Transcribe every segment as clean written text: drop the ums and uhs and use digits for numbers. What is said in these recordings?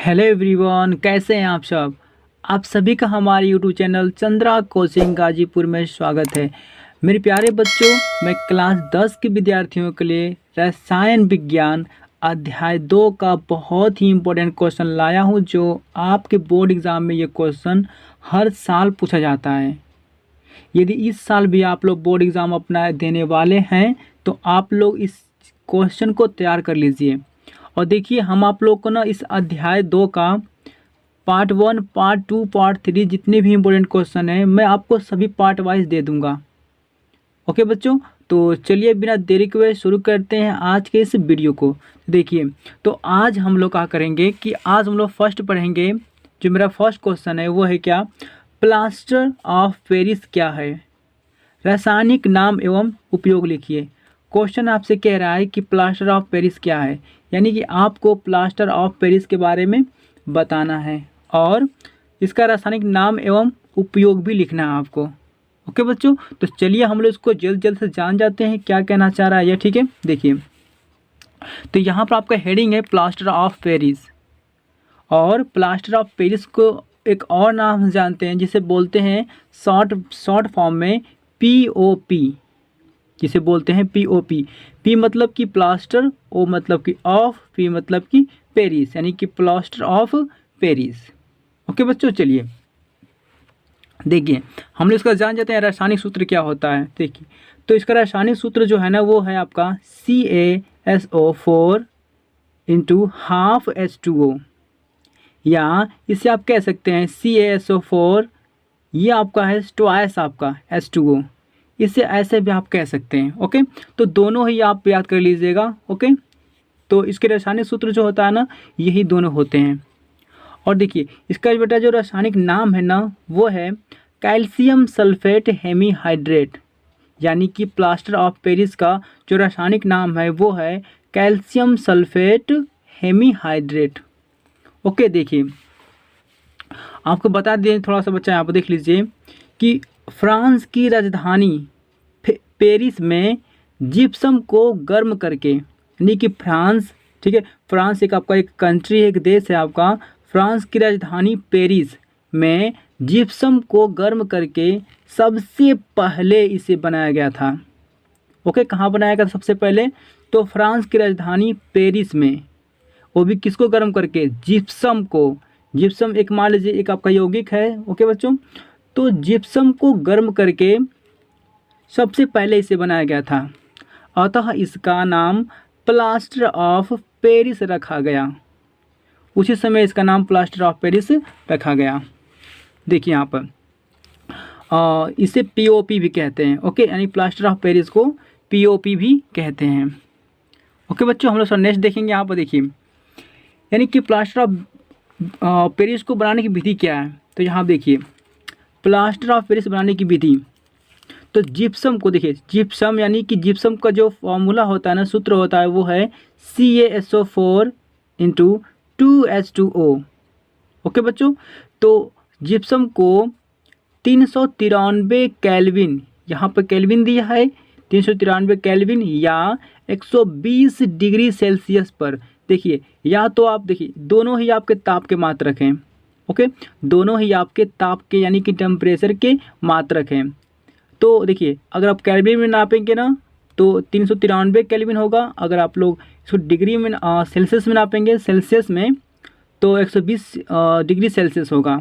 Hello everyone, कैसे हैं आप सब। आप सभी का हमारे YouTube channel Chandra coaching Ghazipur में स्वागत है। मेरे प्यारे बच्चों, मैं क्लास 10 के विद्यार्थियों के लिए रसायन विज्ञान अध्याय 2 का बहुत ही इम्पोर्टेंट क्वेश्चन लाया हूं, जो आपके बोर्ड एग्ज़ाम में ये क्वेश्चन हर साल पूछा जाता है। यदि इस साल भी आप लोग बोर्ड एग्ज़ाम अपना देने वाले हैं तो आप लोग इस क्वेश्चन को तैयार कर लीजिए। और देखिए, हम आप लोग को ना इस अध्याय 2 का पार्ट 1, पार्ट 2, पार्ट 3 जितने भी इम्पोर्टेंट क्वेश्चन हैं मैं आपको सभी पार्ट वाइज दे दूंगा। ओके बच्चों, तो चलिए बिना देरी के हुए शुरू करते हैं आज के इस वीडियो को। देखिए, तो आज हम लोग क्या करेंगे कि आज हम लोग फर्स्ट पढ़ेंगे। जो मेरा फर्स्ट क्वेश्चन है वो है क्या, प्लास्टर ऑफ पेरिस क्या है। रासायनिक नाम एवं उपयोग लिखिए। क्वेश्चन आपसे कह रहा है कि प्लास्टर ऑफ पेरिस क्या है, यानी कि आपको प्लास्टर ऑफ पेरिस के बारे में बताना है और इसका रासायनिक नाम एवं उपयोग भी लिखना है आपको। ओके बच्चों, तो चलिए हम लोग इसको जल्द जल्द से जान जाते हैं क्या कहना चाह रहा है ये। ठीक है, देखिए, तो यहाँ पर आपका हेडिंग है प्लास्टर ऑफ पेरिस। और प्लास्टर ऑफ पेरिस को एक और नाम जानते हैं जिसे बोलते हैं शॉर्ट फॉर्म में POP, जिसे बोलते हैं POP। P मतलब कि प्लास्टर, O मतलब कि ऑफ, P मतलब कि पेरिस, यानी कि प्लास्टर ऑफ पेरिस। ओके बच्चों, चलिए देखिए हम लोग इसका जान जाते हैं रासायनिक सूत्र क्या होता है। देखिए, तो इसका रासायनिक सूत्र जो है ना वो है आपका CaSO4 इंटू हाफ H2O, या इसे आप कह सकते हैं CaSO4, ये आपका है ट्वाइस आपका H2O, इसे ऐसे भी आप कह सकते हैं। ओके, तो दोनों ही आप याद कर लीजिएगा। ओके, तो इसके रासायनिक सूत्र जो होता है ना यही दोनों होते हैं। और देखिए, इसका बेटा जो रासायनिक नाम है ना वो है कैल्शियम सल्फेट हेमीहाइड्रेट, यानी कि प्लास्टर ऑफ पेरिस का जो रासायनिक नाम है वो है कैल्शियम सल्फेट हेमीहाइड्रेट। ओके, देखिए आपको बता दें थोड़ा सा बच्चा, यहाँ पर देख लीजिए कि फ्रांस की राजधानी पेरिस में जिप्सम को गर्म करके, यानी कि फ्रांस, ठीक है, फ्रांस एक आपका एक कंट्री है, एक देश है आपका। फ्रांस की राजधानी पेरिस में जिप्सम को गर्म करके सबसे पहले इसे बनाया गया था। ओके, कहाँ बनाया गया था सबसे पहले, तो फ्रांस की राजधानी पेरिस में, वो भी किसको गर्म करके, जिप्सम को। जिप्सम एक मान लीजिए एक आपका यौगिक है। ओके बच्चों, तो जिप्सम को गर्म करके सबसे पहले इसे बनाया गया था, अतः इसका नाम प्लास्टर ऑफ पेरिस रखा गया। उसी समय इसका नाम प्लास्टर ऑफ पेरिस रखा गया। देखिए यहाँ पर इसे POP भी कहते हैं। ओके, यानी प्लास्टर ऑफ पेरिस को POP भी कहते हैं। ओके बच्चों, हम लोग नेक्स्ट देखेंगे। यहाँ पर देखिए, यानी कि प्लास्टर ऑफ पेरिस को बनाने की विधि क्या है। तो यहाँ देखिए, प्लास्टर ऑफ पेरिस बनाने की विधि, तो जिप्सम को देखिए, जिप्सम यानी कि जिप्सम का जो फॉर्मूला होता है ना, सूत्र होता है वो है CaSO4 इंटू 2H2O। ओके बच्चों, तो जिप्सम को 393 केल्विन, यहाँ पर केल्विन दिया है 393 केल्विन या 120 डिग्री सेल्सियस पर। देखिए, या तो आप देखिए दोनों ही आपके ताप के मात्रक हैं। ओके, दोनों ही आपके ताप के यानी कि टेम्परेचर के मात्रक हैं। तो देखिए, अगर आप केल्विन में नापेंगे ना तो 393 केल्विन होगा। अगर आप लोग इसको डिग्री में सेल्सियस में नापेंगे, सेल्सियस में, तो 120 डिग्री सेल्सियस होगा।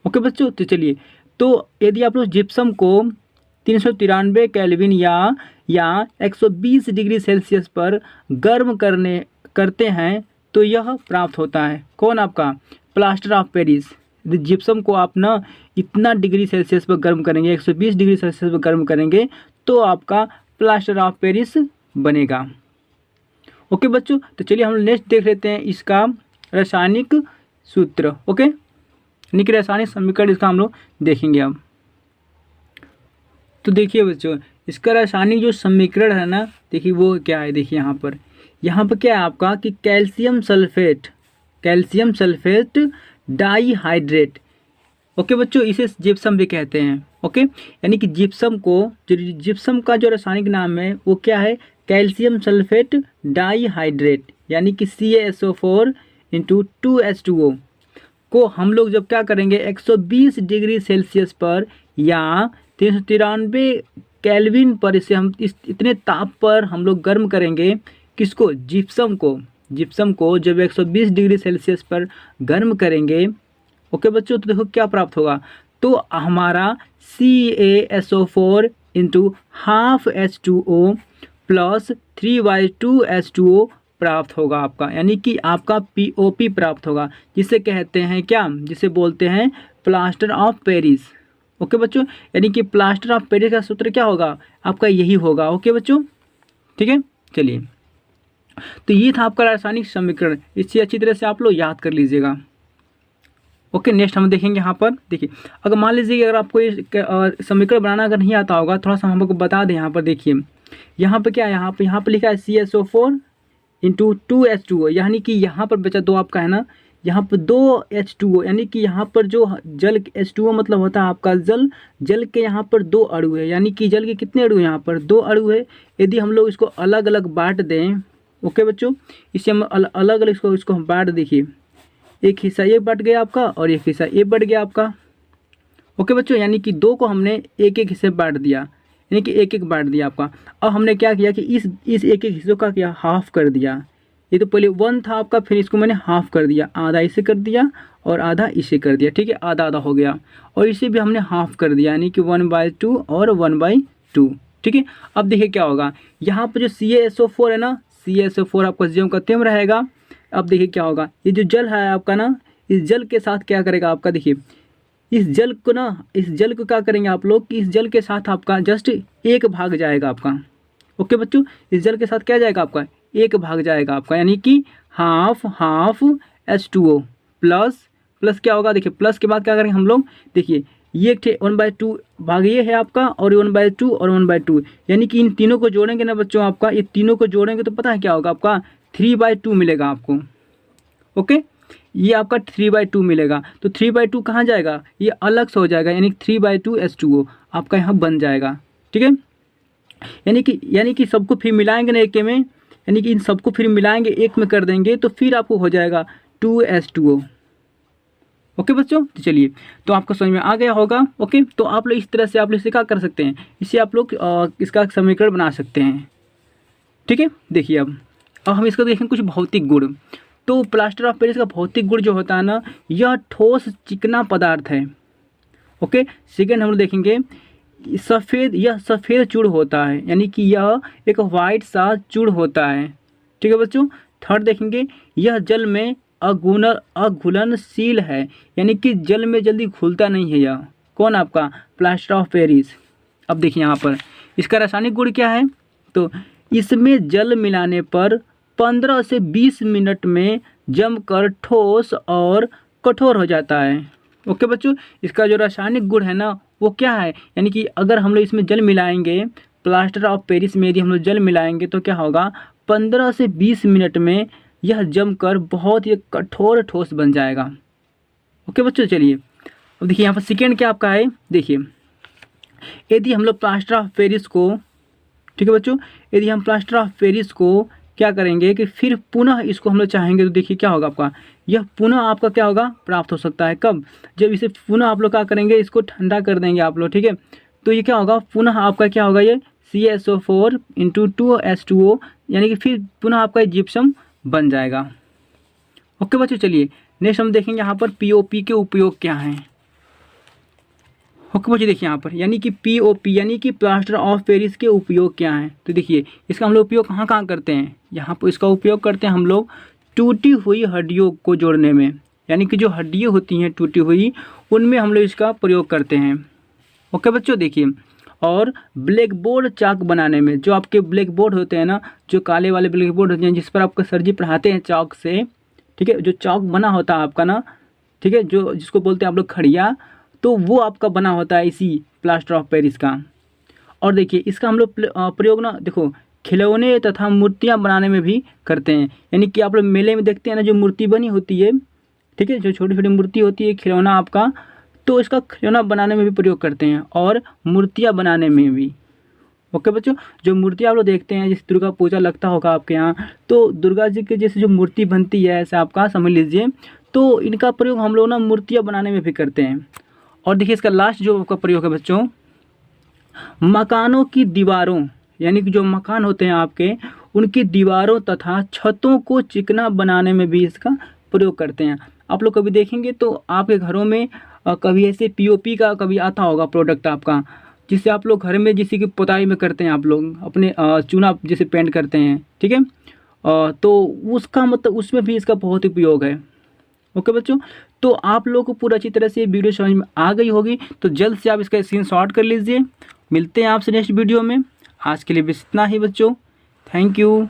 ओके बच्चों, तो चलिए, तो यदि आप लोग जिप्सम को 393 केल्विन या 120 डिग्री सेल्सियस पर गर्म करते हैं तो यह प्राप्त होता है कौन, आपका प्लास्टर ऑफ पेरिस। यदि जिप्सम को आप ना इतना डिग्री सेल्सियस पर गर्म करेंगे, 120 डिग्री सेल्सियस पर गर्म करेंगे, तो आपका प्लास्टर ऑफ पेरिस बनेगा। ओके बच्चों, तो चलिए हम नेक्स्ट देख लेते हैं इसका रासायनिक सूत्र। ओके, यानी कि रासायनिक समीकरण इसका हम लोग देखेंगे अब। तो देखिए बच्चों, इसका रासायनिक जो समीकरण है ना, देखिए वो क्या है। देखिए यहाँ पर क्या है आपका कि कैल्शियम सल्फेट डाईहाइड्रेट। ओके बच्चों, इसे जिप्सम भी कहते हैं। ओके, यानी कि जिप्सम का जो रासायनिक नाम है वो क्या है, कैल्शियम सल्फेट डाईहाइड्रेट, यानी कि CaSO4 इंटू 2H2O को हम लोग जब क्या करेंगे 120 डिग्री सेल्सियस पर या 393 केल्विन पर इसे हम इतने ताप पर हम लोग गर्म करेंगे। किसको? जिप्सम को जब 120 डिग्री सेल्सियस पर गर्म करेंगे, ओके बच्चों, तो देखो क्या प्राप्त होगा। तो हमारा CaSO4 into half H2O plus 3/2H2O प्राप्त होगा आपका, यानी कि आपका POP प्राप्त होगा, जिसे कहते हैं क्या? जिसे बोलते हैं प्लास्टर ऑफ पेरिस। ओके बच्चों, यानी कि प्लास्टर ऑफ पेरिस का सूत्र क्या होगा? आपका यही होगा। ओके बच्चों, ठीक है। चलिए, तो ये था आपका रासायनिक समीकरण, इसे अच्छी तरह से आप लोग याद कर लीजिएगा। ओके, नेक्स्ट हम देखेंगे यहाँ पर। देखिए, अगर मान लीजिए अगर आपको ये समीकरण बनाना अगर नहीं आता होगा, थोड़ा सा हम आपको बता दें। यहाँ पर देखिए, यहाँ पर क्या है, यहाँ पर लिखा है CaSO4 इंटू 2H2O, यानी कि यहाँ पर बचा 2 आपका है ना, यहाँ पर 2H2O, यानी कि यहाँ पर जो जल H2O मतलब होता है आपका जल के यहाँ पर 2 अणु है, यानी कि जल के कितने अणु हैं? यहाँ पर 2 अणु है। यदि हम लोग इसको अलग अलग बांट दें, ओके बच्चों, इसे हम अलग अलग इसको हम बांट, देखिए एक हिस्सा ये बढ़ गया आपका और एक हिस्सा ये बढ़ गया आपका। ओके बच्चों, यानी कि 2 को हमने एक एक हिस्से बांट दिया, यानी कि एक एक बांट दिया आपका। अब हमने क्या किया कि इस एक एक हिस्सों का क्या हाफ कर दिया। ये तो पहले 1 था आपका, फिर इसको मैंने हाफ कर दिया, आधा इसे कर दिया और आधा इसे कर दिया, ठीक है, आधा आधा हो गया। और इसे भी हमने हाफ कर दिया, यानी कि 1/2 और 1/2, ठीक है। अब देखिए क्या होगा, यहाँ पर जो CaSO4 है ना, CaSO4 आपका ज्यों रहेगा। अब देखिए क्या होगा, ये जो जल है आपका ना, इस जल के साथ क्या करेगा आपका, देखिए इस जल को क्या करेंगे आप लोग कि इस जल के साथ आपका जस्ट एक भाग जाएगा आपका। ओके बच्चों, इस जल के साथ क्या जाएगा आपका? एक भाग जाएगा आपका, यानी कि हाफ H2O प्लस क्या होगा, देखिए प्लस के बाद क्या करेंगे हम लोग, देखिए ये 1/2 भाग ये है आपका, और 1/2 और 1/2, यानी कि इन तीनों को जोड़ेंगे ना बच्चों, आपका ये तीनों को जोड़ेंगे तो पता है क्या होगा आपका? 3/2 मिलेगा आपको। ओके, ये आपका 3/2 मिलेगा। तो 3/2 कहाँ जाएगा? ये अलग से हो जाएगा, यानी 3/2 H2O आपका यहाँ बन जाएगा, ठीक है। यानी कि सबको फिर मिलाएंगे ना एक में, यानी कि इन सबको फिर मिलाएंगे एक में कर देंगे, तो फिर आपको हो जाएगा 2H2O। ओके बच्चों, तो चलिए, तो आपको समझ में आ गया होगा। ओके, तो आप लोग इस तरह से आप लोग इसे क्या कर सकते हैं, इसे आप लोग इसका समीकरण बना सकते हैं, ठीक है। देखिए अब हम इसको देखें कुछ भौतिक गुण। तो प्लास्टर ऑफ पेरिस का भौतिक गुण जो होता है ना, यह ठोस चिकना पदार्थ है। ओके, सेकेंड हम लोग देखेंगे यह सफ़ेद चूड़ होता है, यानी कि यह एक वाइट सा चूड़ होता है, ठीक है बच्चों। थर्ड देखेंगे, यह जल में अघुलनशील है, यानी कि जल में जल्दी घुलता नहीं है। यह कौन? आपका प्लास्टर ऑफ पेरिस। अब देखिए यहाँ पर इसका रासायनिक गुण क्या है, तो इसमें जल मिलाने पर 15 से 20 मिनट में जमकर ठोस और कठोर हो जाता है। ओके बच्चों, इसका जो रासायनिक गुण है ना वो क्या है, यानी कि अगर हम लोग इसमें जल मिलाएंगे, प्लास्टर ऑफ पेरिस में यदि हम लोग जल मिलाएंगे तो क्या होगा, 15 से 20 मिनट में यह जमकर बहुत ही कठोर ठोस बन जाएगा। ओके बच्चों, चलिए अब देखिए यहाँ पर सेकेंड क्या आपका है, देखिए यदि हम लोग प्लास्टर ऑफ पेरिस को, ठीक है बच्चों, यदि हम प्लास्टर ऑफ पेरिस को क्या करेंगे कि फिर पुनः इसको हम लोग चाहेंगे, तो देखिए क्या होगा आपका, यह पुनः आपका क्या होगा, प्राप्त हो सकता है। कब? जब इसे पुनः आप लोग क्या करेंगे, इसको ठंडा कर देंगे आप लोग, ठीक है। तो ये क्या होगा, पुनः आपका क्या होगा, ये CaSO4 इंटू 2H2O, यानी कि फिर पुनः आपका जिप्सम बन जाएगा। ओके बच्चों, चलिए नेक्स्ट हम देखेंगे यहाँ पर POP के उपयोग क्या हैं। ओके बच्चों, देखिए यहाँ पर यानी कि POP यानी कि प्लास्टर ऑफ पेरिस के उपयोग क्या हैं। तो देखिए इसका हम लोग उपयोग कहाँ कहाँ करते हैं, यहाँ पर इसका उपयोग करते हैं हम लोग टूटी हुई हड्डियों को जोड़ने में, यानी कि जो हड्डियाँ होती हैं टूटी हुई, उनमें हम लोग इसका प्रयोग करते हैं। ओके बच्चों, देखिए और ब्लैक बोर्ड चाक बनाने में, जो आपके ब्लैक बोर्ड होते हैं ना, जो काले वाले ब्लैक बोर्ड होते हैं जिस पर आपका सर जी पढ़ाते हैं चौक से, ठीक है, जो चौक बना होता है आपका ना, ठीक है, जो जिसको बोलते हैं आप लोग खड़िया, तो वो आपका बना होता है इसी प्लास्टर ऑफ पेरिस का। और देखिए इसका हम लोग प्रयोग ना, देखो खिलौने तथा मूर्तियाँ बनाने में भी करते हैं, यानी कि आप लोग मेले में देखते हैं ना जो मूर्ति बनी होती है, ठीक है, जो छोटी छोटी मूर्ति होती है खिलौना आपका, तो इसका खिलौना बनाने में भी प्रयोग करते हैं और मूर्तियाँ बनाने में भी। ओके बच्चों, जो मूर्ति आप लोग देखते हैं, जैसे दुर्गा पूजा लगता होगा आपके यहाँ, तो दुर्गा जी के जैसे जो मूर्ति बनती है ऐसे आपका समझ लीजिए, तो इनका प्रयोग हम लोग ना मूर्तियाँ बनाने में भी करते हैं। और देखिए इसका लास्ट जो आपका प्रयोग है बच्चों, मकानों की दीवारों, यानी कि जो मकान होते हैं आपके, उनकी दीवारों तथा छतों को चिकना बनाने में भी इसका प्रयोग करते हैं। आप लोग कभी देखेंगे तो आपके घरों में कभी ऐसे पीओपी का कभी आता होगा प्रोडक्ट आपका, जिससे आप लोग घर में जिसकी की पुताई में करते हैं, आप लोग अपने चूना जैसे पेंट करते हैं, ठीक है। तो उसका मतलब उसमें भी इसका बहुत उपयोग है। ओके बच्चों, तो आप लोग को पूरा अच्छी तरह से वीडियो समझ में आ गई होगी, तो जल्द से आप इसका स्क्रीनशॉट कर लीजिए। मिलते हैं आपसे नेक्स्ट वीडियो में। आज के लिए बस इतना ही बच्चों, थैंक यू।